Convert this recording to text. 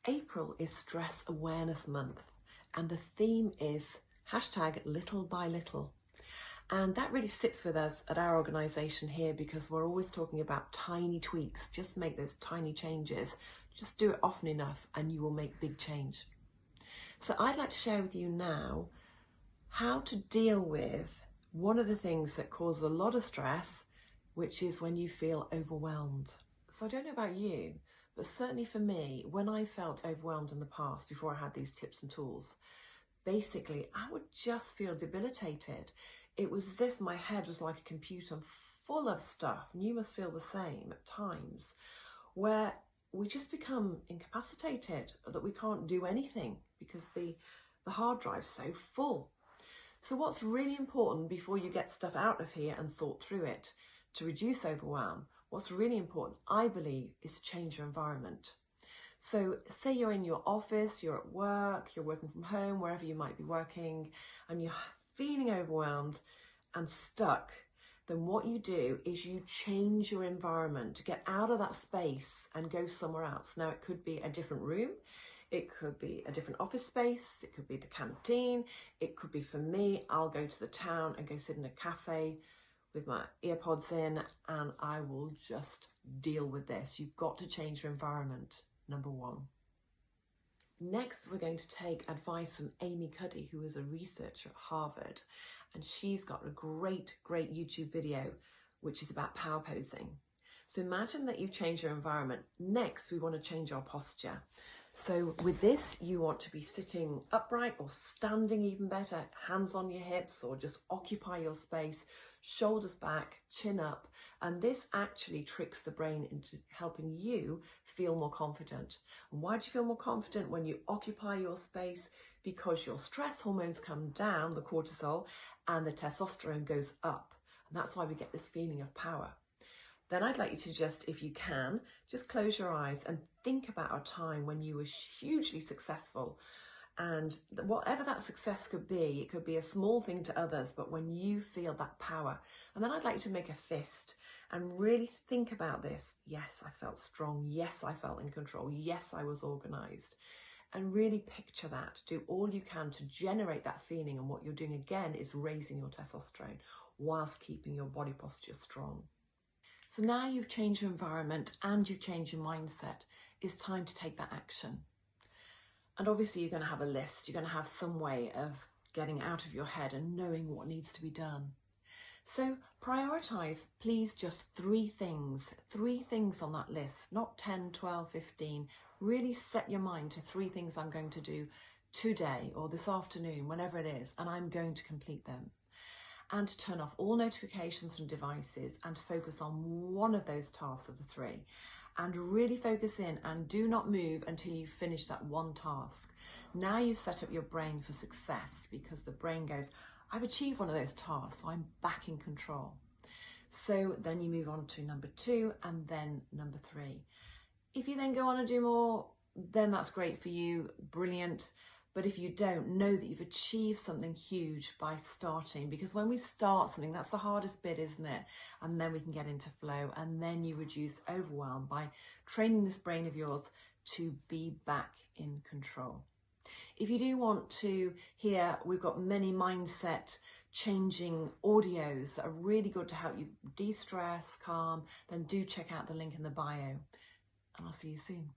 April is Stress Awareness Month, and the theme is #little by little. And that really sits with us at our organisation here because we're always talking about tiny tweaks. Just make those tiny changes. Just do it often enough and you will make big change. So I'd like to share with you now how to deal with one of the things that causes a lot of stress, which is when you feel overwhelmed. So I don't know about you, but certainly for me, when I felt overwhelmed in the past, before I had these tips and tools, basically I would just feel debilitated. It was as if my head was like a computer full of stuff, and you must feel the same at times, where we just become incapacitated, that we can't do anything because the hard drive's so full. So what's really important before you get stuff out of here and sort through it to reduce overwhelm, what's really important, I believe, is to change your environment. So say you're in your office, you're at work, you're working from home, wherever you might be working, and you're feeling overwhelmed and stuck, then what you do is you change your environment to get out of that space and go somewhere else. Now, it could be a different room, it could be a different office space, it could be the canteen, it could be, for me, I'll go to the town and go sit in a cafe with my earpods in, and I will just deal with this. You've got to change your environment, number one. Next, we're going to take advice from Amy Cuddy, who is a researcher at Harvard, and she's got a great YouTube video, which is about power posing. So imagine that you've changed your environment. Next, we want to change our posture. So with this, you want to be sitting upright or standing, even better, hands on your hips, or just occupy your space, shoulders back, chin up. And this actually tricks the brain into helping you feel more confident. And why do you feel more confident when you occupy your space? Because your stress hormones come down, the cortisol, and the testosterone goes up. And that's why we get this feeling of power. Then I'd like you to just, if you can, just close your eyes and think about a time when you were hugely successful. And whatever that success could be, it could be a small thing to others, but when you feel that power. And then I'd like you to make a fist and really think about this. Yes, I felt strong. Yes, I felt in control. Yes, I was organized. And really picture that. Do all you can to generate that feeling. And what you're doing again is raising your testosterone whilst keeping your body posture strong. So now you've changed your environment and you've changed your mindset. It's time to take that action. And obviously you're going to have a list. You're going to have some way of getting out of your head and knowing what needs to be done. So prioritize, please, just 3 things on that list, not 10, 12, 15. Really set your mind to 3 things I'm going to do today or this afternoon, whenever it is, and I'm going to complete them. And turn off all notifications from devices and focus on one of those tasks of the 3. And really focus in and do not move until you finish that one task. Now you've set up your brain for success, because the brain goes, I've achieved one of those tasks, so I'm back in control. So then you move on to number 2 and then number 3. If you then go on and do more, then that's great for you, brilliant. But if you don't, know that you've achieved something huge by starting, because when we start something, that's the hardest bit, isn't it? And then we can get into flow, and then you reduce overwhelm by training this brain of yours to be back in control. If you do want to hear, we've got many mindset changing audios that are really good to help you de-stress, calm, then do check out the link in the bio. And I'll see you soon.